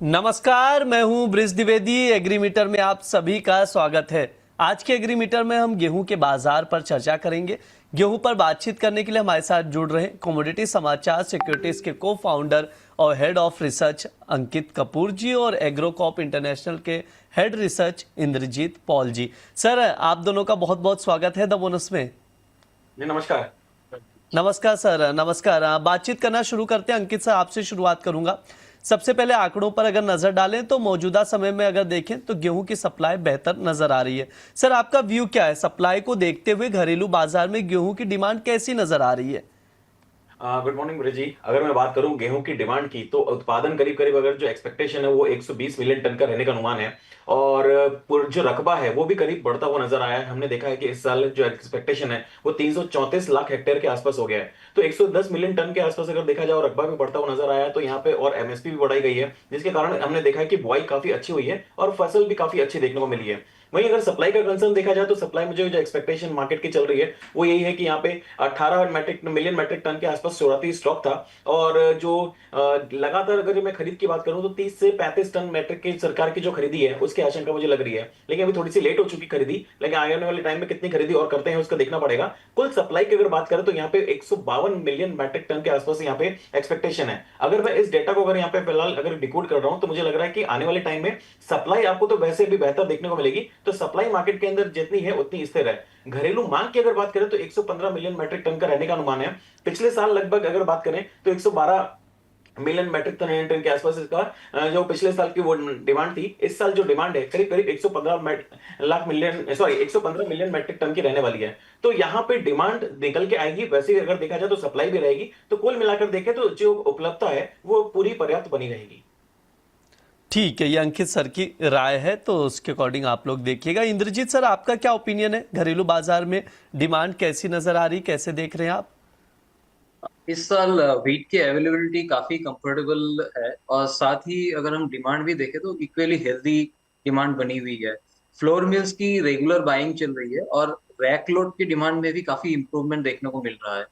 नमस्कार, मैं हूं ब्रिज द्विवेदी। एग्रीमीटर में आप सभी का स्वागत है। आज के एग्रीमीटर में हम गेहूं के बाजार पर चर्चा करेंगे। गेहूं पर बातचीत करने के लिए हमारे साथ जुड़ रहे कमोडिटी समाचार सिक्योरिटीज के को फाउंडर और हेड ऑफ रिसर्च अंकित कपूर जी और एग्रोकॉप इंटरनेशनल के हेड रिसर्च इंद्रजीत पॉल जी। सर, आप दोनों का बहुत बहुत स्वागत है द बोनस में। नमस्कार। नमस्कार सर, नमस्कार। बातचीत करना शुरू करते हैं। अंकित सर, आपसे शुरुआत करूंगा। सबसे पहले आंकड़ों पर अगर नजर डालें तो मौजूदा समय में अगर देखें तो गेहूं की सप्लाई बेहतर नजर आ रही है। सर, आपका व्यू क्या है? सप्लाई को देखते हुए घरेलू बाजार में गेहूं की डिमांड कैसी नजर आ रही है? गुड मॉर्निंग ब्रिज जी। अगर मैं बात करूं गेहूं की डिमांड की, तो उत्पादन करीब करीब अगर जो एक्सपेक्टेशन है वो 120 मिलियन टन का रहने का अनुमान है। और जो रकबा है वो भी करीब बढ़ता हुआ नजर आया है। हमने देखा है कि इस साल जो एक्सपेक्टेशन है वो 334 लाख हेक्टेयर के आसपास हो गया है। तो 110 मिलियन टन के आसपास अगर देखा जाए और रकबा भी बढ़ता हुआ नजर आया है, तो यहाँ पे और एमएसपी भी बढ़ाई गई है, जिसके कारण हमने देखा है कि बुआई काफी अच्छी हुई है और फसल भी काफी अच्छी देखने को मिली है। वहीं अगर सप्लाई का कंसर्न देखा जाए तो सप्लाई में जो एक्सपेक्टेशन मार्केट की चल रही है वो यही है कि यहाँ पे 18 मिलियन मैट्रिक टन के आसपास शुरुआती स्टॉक था। और जो लगातार अगर मैं खरीद की बात करूं तो 30 से 35 टन मैट्रिक की सरकार की जो खरीदी है उसकी आशंका मुझे लग रही है। लेकिन अभी थोड़ी सी लेट हो चुकी खरीदी, लेकिन आने वाले टाइम में कितनी खरीदी और करते हैं उसका देखना पड़ेगा। कुल सप्लाई की अगर बात करें तो यहाँ पे 152 मिलियन मैट्रिक टन के आसपास यहाँ पे एक्सपेक्टेशन है। अगर मैं इस डेटा को अगर यहाँ पे फिलहाल अगर डिकोड कर रहा हूं तो मुझे लग रहा है कि आने वाले टाइम में सप्लाई आपको तो वैसे भी बेहतर देखने को मिलेगी। तो सप्लाई मार्केट के अंदर जितनी है उतनी स्थिर है। घरेलू मांग की अगर बात करें तो 115 मिलियन मैट्रिक टन का रहने का अनुमान है। पिछले साल लगभग अगर बात करें तो 112 मिलियन मैट्रिक टन के आसपास इसका जो पिछले साल की वो डिमांड थी, इस साल जो डिमांड है करीब करीब 115 मिलियन मैट्रिक टन की रहने वाली है। तो यहाँ पे डिमांड निकल के आएगी, वैसे अगर देखा जाए तो सप्लाई भी रहेगी। तो कुल मिलाकर देखें तो जो उपलब्धता है वो पूरी पर्याप्त बनी रहेगी। ठीक है, ये अंकित सर की राय है, तो उसके अकॉर्डिंग आप लोग देखिएगा। इंद्रजीत सर, आपका क्या ओपिनियन है? घरेलू बाजार में डिमांड कैसी नजर आ रही, कैसे देख रहे हैं आप? इस साल व्हीट की अवेलेबिलिटी काफी कंफर्टेबल है और साथ ही अगर हम डिमांड भी देखें तो इक्वली हेल्दी डिमांड बनी हुई है। फ्लोर मिल्स की रेगुलर बाइंग चल रही है और रैक लोड की डिमांड में भी काफी इंप्रूवमेंट देखने को मिल रहा है।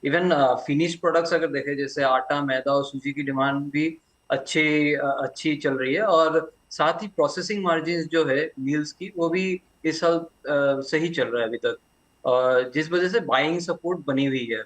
इवन फिनिश प्रोडक्ट्स अगर देखें जैसे आटा, मैदा और सूजी की डिमांड भी अच्छी चल रही है। और साथ ही प्रोसेसिंग मार्जिन जो है मिल्स की वो भी इस साल सही चल रहा है अभी तक, और जिस वजह से बाइंग सपोर्ट बनी हुई है।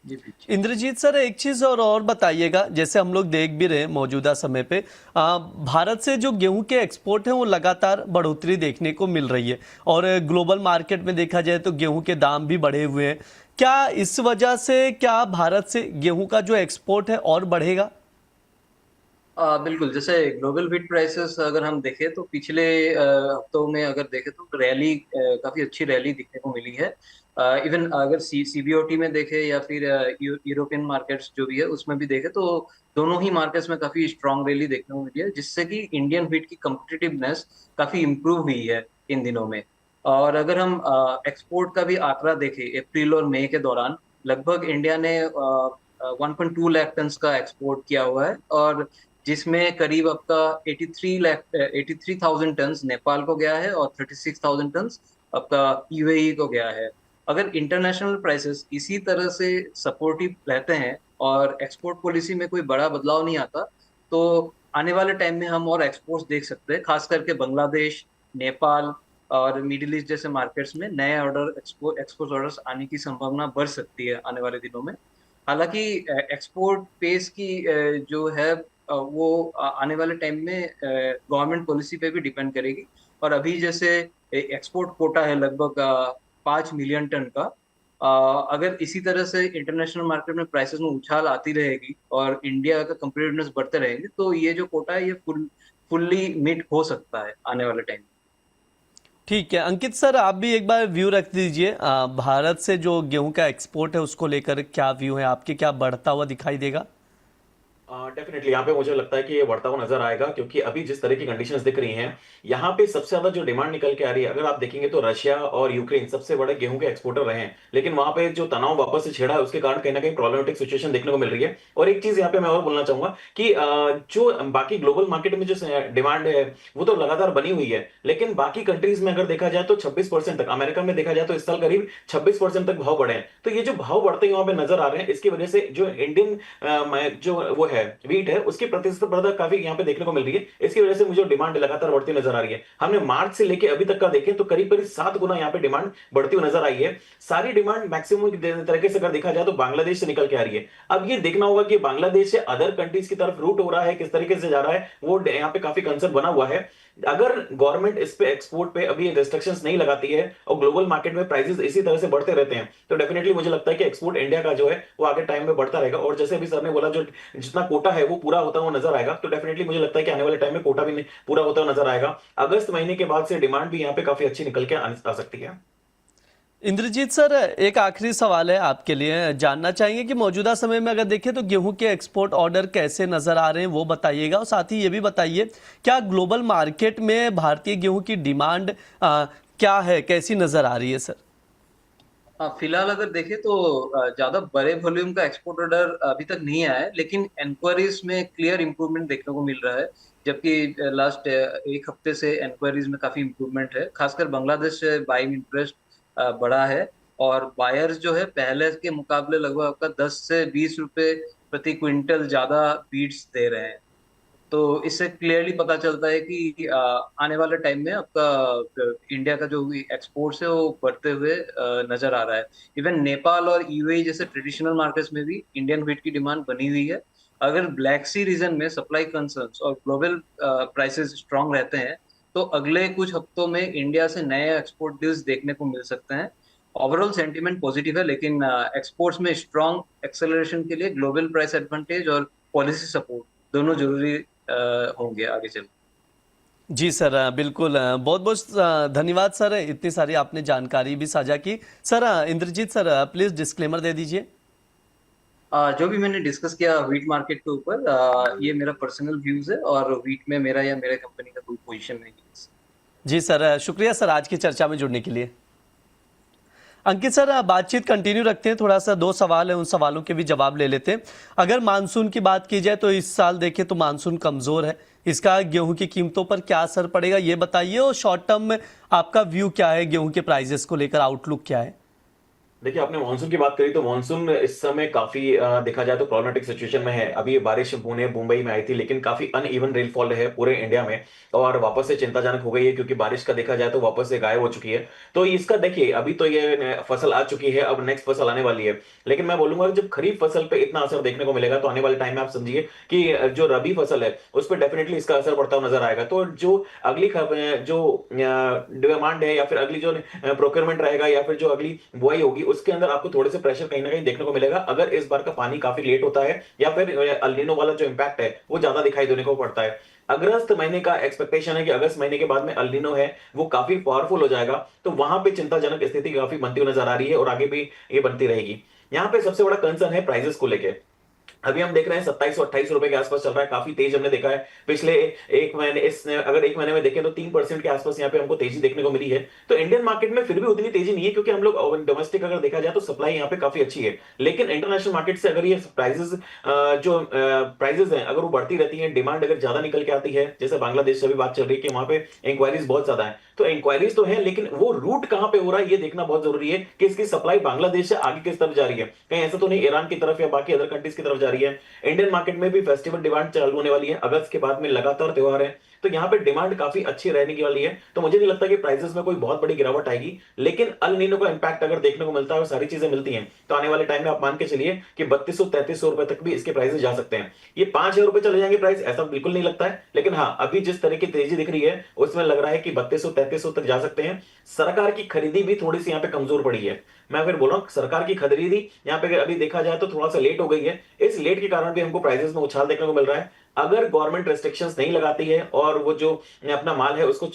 जी पीछे। इंद्रजीत सर, एक चीज और बताइएगा। जैसे हम लोग देख भी रहे हैं मौजूदा समय पे भारत से जो गेहूं के एक्सपोर्ट हैं वो लगातार बढ़ोतरी देखने को मिल रही है, और ग्लोबल मार्केट में देखा जाए तो गेहूं के दाम भी बढ़े हुए हैं। क्या इस वजह से क्या भारत से गेहूं का जो एक्सपोर्ट है और बढ़ेगा? बिल्कुल, जैसे ग्लोबल व्हीट प्राइसेस अगर हम देखें तो पिछले हफ्तों में अगर देखें तो रैली काफी अच्छी रैली दिखने को मिली है। इवन अगर सीबीओटी में देखें या फिर यूरोपियन मार्केट्स जो भी है उसमें भी देखें तो दोनों ही मार्केट्स में काफी स्ट्रांग रैली देखने को मिली है, जिससे कि इंडियन व्हीट की कम्पिटिटिवनेस काफी इम्प्रूव हुई है इन दिनों में। और अगर हम एक्सपोर्ट का भी आंकड़ा देखें अप्रैल और मई के दौरान, लगभग इंडिया ने 1.2 लाख टन का एक्सपोर्ट किया हुआ है, और जिसमें करीब आपका 83,000 टन नेपाल को गया है और 36,000 टन आपका यूएई को गया है। अगर इंटरनेशनल प्राइसेस इसी तरह से सपोर्टिव रहते हैं और एक्सपोर्ट पॉलिसी में कोई बड़ा बदलाव नहीं आता, तो आने वाले टाइम में हम और एक्सपोर्ट्स देख सकते हैं, खास करके बांग्लादेश, नेपाल और मिडिल ईस्ट जैसे मार्केट्स में नए ऑर्डर एक्सपोर्ट ऑर्डर्स आने की संभावना बढ़ सकती है आने वाले दिनों में। हालांकि एक्सपोर्ट पेस की जो है वो आने वाले टाइम में गवर्नमेंट पॉलिसी पे भी डिपेंड करेगी। और अभी जैसे एक्सपोर्ट कोटा है लगभग 5 मिलियन टन का, अगर इसी तरह से इंटरनेशनल मार्केट में प्राइसेस में उछाल आती रहेगी और इंडिया का कम्पिटिटिवनेस बढ़ते रहेंगे तो ये जो कोटा है ये फुल्ली मीट हो सकता है आने वाले टाइम में। ठीक है, अंकित सर, आप भी एक बार व्यू रख दीजिए। भारत से जो गेहूं का एक्सपोर्ट है उसको लेकर क्या व्यू है आपके? क्या बढ़ता हुआ दिखाई देगा? डेफिनेटली यहाँ पे मुझे लगता है कि ये बढ़ता हुआ नजर आएगा, क्योंकि अभी जिस तरह की कंडीशंस दिख रही हैं यहाँ पे सबसे ज्यादा जो डिमांड निकल के आ रही है, अगर आप देखेंगे तो रशिया और यूक्रेन सबसे बड़े गेहूं के एक्सपोर्टर रहे हैं। लेकिन वहां पे जो तनाव वापस से छेड़ा है उसके कारण कहीं ना कहीं प्रॉब्लमेटिक सिचुएशन देखने को मिल रही है। और एक चीज यहाँ पे मैं और बोलना चाहूंगा कि जो बाकी ग्लोबल मार्केट में जो डिमांड है वो तो लगातार बनी हुई है, लेकिन बाकी कंट्रीज में अगर देखा जाए तो 26% तक, अमेरिका में देखा जाए तो इस साल करीब 26% तक भाव बढ़े हैं। तो ये जो भाव बढ़ते हैं वहां पे नजर आ रहे हैं, इसकी वजह से जो इंडियन जो वो है है वीट है उसकी प्रतिस्पर्धा काफी यहाँ पे देखने को मिल रही है। इसकी वजह से मुझे डिमांड लगातार बढ़ती नजर आ रही है। हमने मार्च से लेके अभी तक का देखें तो करीब करीब 7 गुना यहाँ पे डिमांड बढ़ती हुई नजर आई है। सारी डिमांड मैक्सिमम तरीके से अगर देखा जाए तो बांग्लादेश से निकल के आ रही है। अब ये देखना होगा कि बांग्लादेश से अदर कंट्रीज की तरफ रूट हो रहा है, किस तरीके से जा रहा है, वो यहाँ पे काफी कंसर्न बना हुआ है। अगर गवर्नमेंट इस पे एक्सपोर्ट पे अभी रिस्ट्रिक्शंस नहीं लगाती है और ग्लोबल मार्केट में प्राइसेस इसी तरह से बढ़ते रहते हैं तो डेफिनेटली मुझे लगता है कि एक्सपोर्ट इंडिया का जो है वो आगे टाइम में बढ़ता रहेगा। और जैसे अभी सर ने बोला जो जितना कोटा है वो पूरा होता हुआ नजर आएगा तो डेफिनेटली मुझे लगता है कि आने वाले टाइम में कोटा भी पूरा होता हुआ नजर आएगा। अगस्त महीने के बाद से डिमांड भी यहाँ पे काफी अच्छी निकल के आ सकती है। इंद्रजीत सर, एक आखिरी सवाल है आपके लिए, जानना चाहेंगे कि मौजूदा समय में अगर देखें तो गेहूं के एक्सपोर्ट ऑर्डर कैसे नजर आ रहे हैं वो बताइएगा, और साथ ही ये भी बताइए क्या ग्लोबल मार्केट में भारतीय गेहूं की डिमांड क्या है, कैसी नजर आ रही है सर? हाँ, फिलहाल अगर देखें तो ज्यादा बड़े वॉल्यूम का एक्सपोर्ट ऑर्डर अभी तक नहीं आया है, लेकिन इंक्वायरीज में क्लियर इंप्रूवमेंट देखने को मिल रहा है। जबकि लास्ट एक हफ्ते से इंक्वायरीज में काफी इंप्रूवमेंट है, खासकर बांग्लादेश से बाइंग इंटरेस्ट बढ़ा है। और बायर्स जो है पहले के मुकाबले लगभग आपका 10 से 20 रुपए प्रति क्विंटल ज्यादा बीड्स दे रहे हैं। तो इससे क्लियरली पता चलता है कि आने वाले टाइम में आपका इंडिया का जो एक्सपोर्ट्स है वो बढ़ते हुए नजर आ रहा है। इवन नेपाल और यूएई जैसे ट्रेडिशनल मार्केट्स में भी इंडियन व्हीट की डिमांड बनी हुई है। अगर ब्लैक सी रीजन में सप्लाई कंसर्न्स और ग्लोबल प्राइसेस स्ट्रांग रहते हैं तो अगले कुछ हफ्तों में इंडिया से नए एक्सपोर्ट डील्स देखने को मिल सकते हैं। ओवरऑल सेंटीमेंट पॉजिटिव है, लेकिन एक्सपोर्ट्स में स्ट्रांग एक्सेलरेशन के लिए ग्लोबल प्राइस एडवांटेज और पॉलिसी सपोर्ट दोनों जरूरी होंगे आगे चल। जी सर, बिल्कुल, बहुत बहुत धन्यवाद सर, इतनी सारी आपने जानकारी भी साझा की। Sir Indrajeet sir, please disclaimer दे दीजिए। जो भी मैंने डिस्कस किया व्हीट मार्केट के ऊपर, ये मेरा पर्सनल व्यूज है और व्हीट में मेरा या मेरे कंपनी का कोई पोजीशन नहीं है। जी सर, शुक्रिया सर आज की चर्चा में जुड़ने के लिए। अंकित सर, बातचीत कंटिन्यू रखते हैं, थोड़ा सा 2 सवाल है, उन सवालों के भी जवाब ले लेते हैं। अगर मानसून की बात की जाए तो इस साल देखें तो मानसून कमजोर है, इसका गेहूं की कीमतों पर क्या असर पड़ेगा ये बताइए, और शॉर्ट टर्म में आपका व्यू क्या है, गेहूं के प्राइजेस को लेकर आउटलुक क्या है? देखिए, आपने मानसून की बात करी तो मानसून इस समय काफी देखा जाए तो प्रॉब्लमेटिक सिचुएशन में है। अभी ये बारिश पुणे मुंबई में आई थी लेकिन काफी अनइवन रेनफॉल है पूरे इंडिया में और वापस से चिंताजनक हो गई है क्योंकि बारिश का देखा जाए तो वापस से गायब हो चुकी है। तो इसका देखिए अभी तो ये फसल आ चुकी है, अब नेक्स्ट फसल आने वाली है। लेकिन मैं बोलूंगा जब खरीफ फसल पे इतना असर देखने को मिलेगा तो आने वाले टाइम में आप समझिए कि जो रबी फसल है उस पर डेफिनेटली इसका असर पड़ता हुआ नजर आएगा। तो जो अगली जो डिमांड है या फिर अगली जो प्रोक्योरमेंट रहेगा या फिर जो अगली बुआई होगी उसके अंदर आपको थोड़े से प्रेशर कहीं ना कहीं देखने को मिलेगा अगर इस बार का पानी काफी लेट होता है या फिर अल नीनो वाला जो इंपैक्ट है वो ज्यादा दिखाई देने को पड़ता है। अगस्त महीने का एक्सपेक्टेशन है कि अगस्त महीने के बाद में अल नीनो है वो काफी पावरफुल हो जाएगा, तो वहां पे चिंताजनक स्थिति काफी बनती हुई नजर आ रही है और आगे भी ये बनती रहेगी। यहाँ पे सबसे बड़ा कंसर्न है प्राइसेस को लेकर। अभी हम देख रहे हैं 27 और 28 रुपए के आसपास चल रहा है, काफी तेज हमने देखा है पिछले एक महीने। अगर एक महीने में देखें तो 3% के आसपास यहाँ पे हमको तेजी देखने को मिली है। तो इंडियन मार्केट में फिर भी उतनी तेजी नहीं है क्योंकि हम लोग डोमेस्टिक अगर देखा जाए तो सप्लाई यहाँ पे काफी अच्छी है। लेकिन इंटरनेशनल मार्केट से अगर ये प्राइसेस जो प्राइसेस हैं अगर वो बढ़ती रहती है, डिमांड अगर ज्यादा निकल के आती है, जैसे बांग्लादेश से भी बात चल रही है कि वहां पे इंक्वायरीज बहुत ज्यादा है, तो इंक्वायरीज तो है लेकिन वो रूट कहां पे हो रहा है ये देखना बहुत जरूरी है कि इसकी सप्लाई बांग्लादेश से आगे किस तरफ जा रही है। कहीं ऐसा तो नहीं ईरान की तरफ या बाकी अदर कंट्रीज की तरफ जा रही है। इंडियन मार्केट में भी फेस्टिवल डिमांड चालू होने वाली है, अगस्त के बाद में लगातार त्योहार है, तो यहाँ पे डिमांड काफी अच्छी रहने की वाली है। तो मुझे नहीं लगता कि प्राइसेस में कोई बहुत बड़ी गिरावट आएगी, लेकिन अल नीनो का इंपैक्ट अगर देखने को मिलता है और सारी चीजें मिलती हैं तो आने वाले टाइम में आप मान के चलिए कि 3200-3300 रुपए तक भी इसके प्राइसेस जा सकते हैं। ये 5000 रुपए चले जाएंगे प्राइस ऐसा बिल्कुल नहीं लगता है, लेकिन हाँ अभी जिस तरह की तेजी दिख रही है उसमें लग रहा है कि 3200-3300 तक जा सकते हैं। सरकार की खरीदी भी थोड़ी सी यहाँ पे कमजोर पड़ी है। मैं फिर बोल रहा हूँ सरकार की खरीदी यहाँ पे अभी देखा जाए तो थोड़ा सा लेट हो गई है, इस लेट के कारण भी हमको प्राइसेस में उछाल देखने को मिल रहा है। अगर गवर्नमेंट रेस्ट्रिक्शंस नहीं लगाती है और वो जो अपना माल है उसको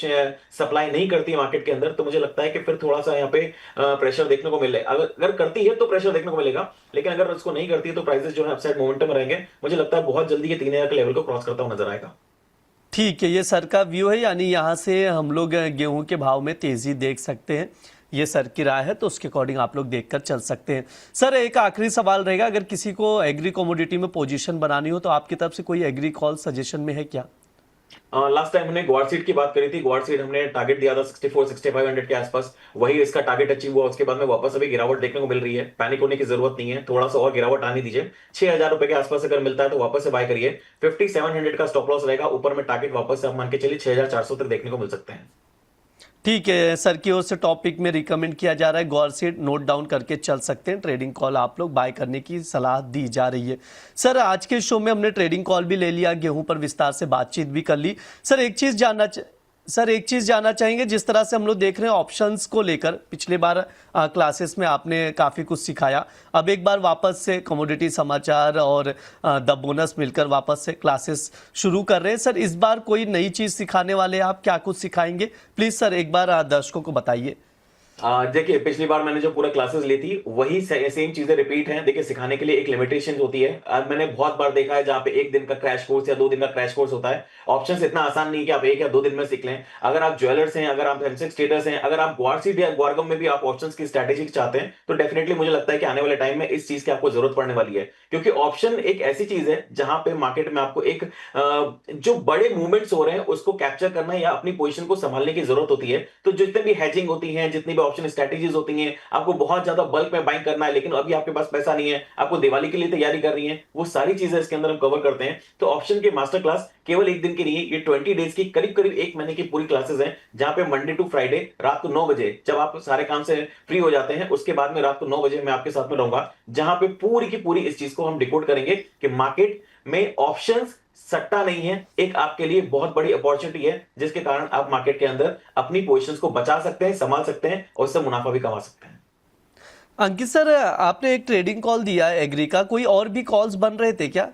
सप्लाई नहीं करती है मार्केट के अंदर, तो मुझे लगता है कि फिर थोड़ा सा यहाँ पे प्रेशर देखने को मिले। अगर करती है तो प्रेशर देखने को मिलेगा, लेकिन अगर उसको नहीं करती है तो प्राइसेस जो है अपसाइड मोमेंटम में रहेंगे। मुझे लगता है बहुत जल्दी ये 3000 के लेवल को क्रॉस करता हुआ नजर आएगा। ठीक है, ये सर का व्यू है, यानी यहाँ से हम लोग गेहूं के भाव में तेजी देख सकते हैं, ये सर की राय है, तो उसके अकॉर्डिंग आप लोग देखकर चल सकते हैं। सर एक आखिरी सवाल रहेगा, अगर किसी को एग्री कमोडिटी में पोजीशन बनानी हो तो आपकी तरफ से कोई एग्री कॉल सजेशन में है क्या? लास्ट टाइम हमने ग्वार सीड की बात करी थी। ग्वार सीड हमने टारगेट दिया था 64-6500 के आसपास, वही इसका टारगेट अचीव हुआ। उसके बाद में वापस अभी गिरावट देखने को मिल रही है। पैनिक होने की जरूरत नहीं है, थोड़ा सा और गिरावट आने दीजिए। 6000 रुपए के आसपास अगर मिलता है तो वापस से बाय करिए। 5700 का स्टॉप लॉस रहेगा। ऊपर में टारगेट वापस से आप मान के चलिए 6400 तक देखने को मिल सकते हैं। ठीक है, सर की ओर से टॉपिक में रिकमेंड किया जा रहा है गौर से नोट डाउन करके चल सकते हैं। ट्रेडिंग कॉल आप लोग बाय करने की सलाह दी जा रही है। सर आज के शो में हमने ट्रेडिंग कॉल भी ले लिया, गेहूं पर विस्तार से बातचीत भी कर ली। सर एक चीज़ जानना चाहेंगे, जिस तरह से हम लोग देख रहे हैं ऑप्शंस को लेकर, पिछले बार क्लासेस में आपने काफ़ी कुछ सिखाया, अब एक बार वापस से कमोडिटी समाचार और द बोनस मिलकर वापस से क्लासेस शुरू कर रहे हैं। सर इस बार कोई नई चीज़ सिखाने वाले हैं आप, क्या कुछ सिखाएंगे? प्लीज़ सर एक बार दर्शकों को बताइए। देखिए, पिछली बार मैंने जो पूरा क्लासेस ली थी वही सेम चीजें रिपीट हैं। देखिए, सिखाने के लिए एक लिमिटेशन होती है। अब मैंने बहुत बार देखा है जहां पे एक दिन का क्रैश कोर्स या 2 दिन का क्रैश कोर्स होता है। ऑप्शंस इतना आसान नहीं है कि आप 1 या 2 दिन में सीख लें। अगर आप ज्वेलर्स हैं, अगर आप सेंसेक्स ट्रेडर्स हैं, अगर आप ग्वारसीड या ग्वारगम में भी आप ऑप्शंस की स्ट्रैटेजी चाहते हैं, तो डेफिनेटली मुझे लगता है कि आने वाले टाइम में इस चीज की आपको जरूरत पड़ने वाली है। क्योंकि ऑप्शन एक ऐसी चीज है जहां पे मार्केट में आपको एक जो बड़े मूवमेंट्स हो रहे हैं उसको कैप्चर करना या अपनी पोजीशन को संभालने की जरूरत होती है। तो जितने भी हेजिंग होती है, जितनी भी ऑप्शन स्ट्रैटेजीज होती हैं, आपको बहुत ज्यादा बल्क में बाइंग करना है, लेकिन अभी आपके पास पैसा नहीं है, आपको दिवाली के लिए तैयारी कर रही है, वो सारी चीजें इसके अंदर हम कवर करते हैं। तो ऑप्शन के मास्टर क्लास केवल एक दिन की नहीं है, ये 20 डेज की करीब करीब 1 महीने की पूरी क्लासेस हैं, जहां पे मंडे टू फ्राइडे रात को 9 बजे जब आप सारे काम से फ्री हो जाते हैं, उसके बाद में रात को 9 बजे मैं आपके साथ में रहूंगा, जहां पे पूरी की पूरी इस चीज को हम डिकोड करेंगे कि मार्केट में ऑप्शंस सट्टा नहीं है, एक आपके लिए बहुत बड़ी अपॉर्चुनिटी है, जिसके कारण आप मार्केट के अंदर अपनी पोजीशंस को बचा सकते हैं, संभाल सकते हैं और उससे मुनाफा भी कमा सकते हैं। अंकित सर, आपने एक ट्रेडिंग कॉल दिया है एग्री का, कोई और भी कॉल्स बन रहे थे क्या?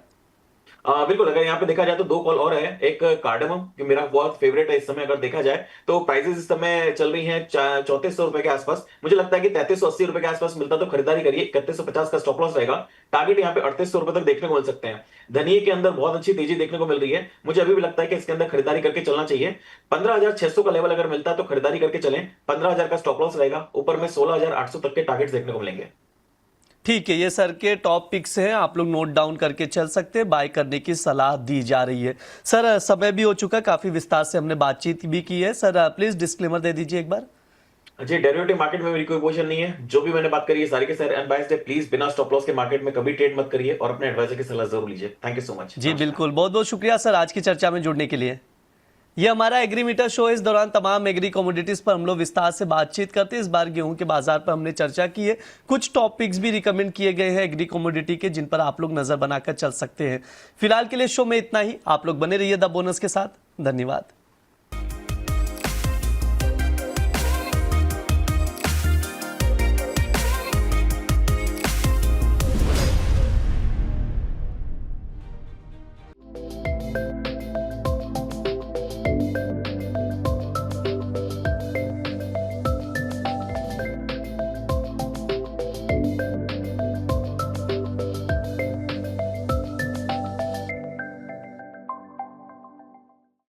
बिल्कुल, अगर यहाँ पे देखा जाए तो 2 कॉल और है। एक कार्डमम जो मेरा बहुत फेवरेट है इस समय, अगर देखा जाए तो प्राइसेस इस समय चल रही हैं 3400 रुपए के आसपास। मुझे लगता है कि 3380 रुपए के आसपास मिलता तो खरीदारी करिए। 3150 का स्टॉप लॉस रहेगा। टारगेट यहाँ पे 3800 रुपए तक देखने को मिल सकते हैं। धनिये के अंदर बहुत अच्छी तेजी देखने को मिल रही है। मुझे अभी भी लगता है कि इसके अंदर खरीदारी करके चलना चाहिए। 15600 का लेवल अगर मिलता है तो खरीदारी करके चलें। 15000 का स्टॉप लॉस रहेगा। ऊपर में 16800 तक के टारगेट देखने को मिलेंगे। ठीक है, ये सर के टॉप पिक्स हैं, आप लोग नोट डाउन करके चल सकते हैं। बाय करने की सलाह दी जा रही है। सर समय भी हो चुका, काफी विस्तार से हमने बातचीत भी की है। सर प्लीज डिस्क्लेमर दे दीजिए एक बार। जी, डेरिवेटिव मार्केट में मेरी कोई पोजीशन नहीं है। जो भी मैंने बात करी है सारी के सारे अनबायस्ड है। प्लीज बिना स्टॉप लॉस के मार्केट में कभी ट्रेड मत करिए और अपने एडवाइजर की सलाह जरूर लीजिए। Thank you so much. जी बिल्कुल, बहुत बहुत शुक्रिया सर आज की चर्चा में जुड़ने के लिए। ये हमारा एग्रीमीटर शो है। इस दौरान तमाम एग्री कमोडिटीज पर हम लोग विस्तार से बातचीत करते हैं। इस बार गेहूं के बाजार पर हमने चर्चा की है। कुछ टॉपिक्स भी रिकमेंड किए गए हैं एग्री कमोडिटी के, जिन पर आप लोग नजर बनाकर चल सकते हैं। फिलहाल के लिए शो में इतना ही। आप लोग बने रहिए द बोनस के साथ। धन्यवाद।